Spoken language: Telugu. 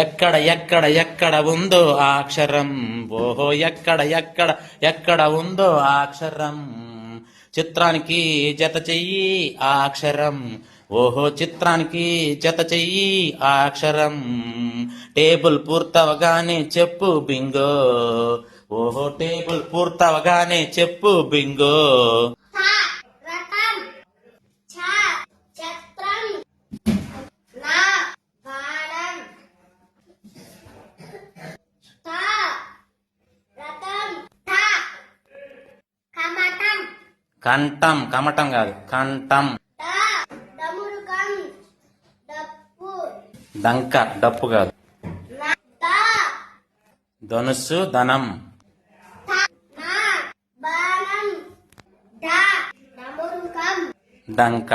ఎక్కడ ఎక్కడ ఎక్కడ ఉందో ఆ అక్షరం, ఓహో ఎక్కడ ఎక్కడ ఎక్కడ ఉందో ఆ అక్షరం. చిత్రానికి జత చెయ్యి ఆ అక్షరం, ఓహో చిత్రానికి జత చెయ్యి ఆ అక్షరం. టేబుల్ పూర్తవగానే చెప్పు బింగో, ఓహో టేబుల్ పూర్తవగానే చెప్పు బింగో. కంఠం, కమటం కాదు, కంఠం. డంక, డప్పు కాదు. ధనుస్సు, ధనం. డంక.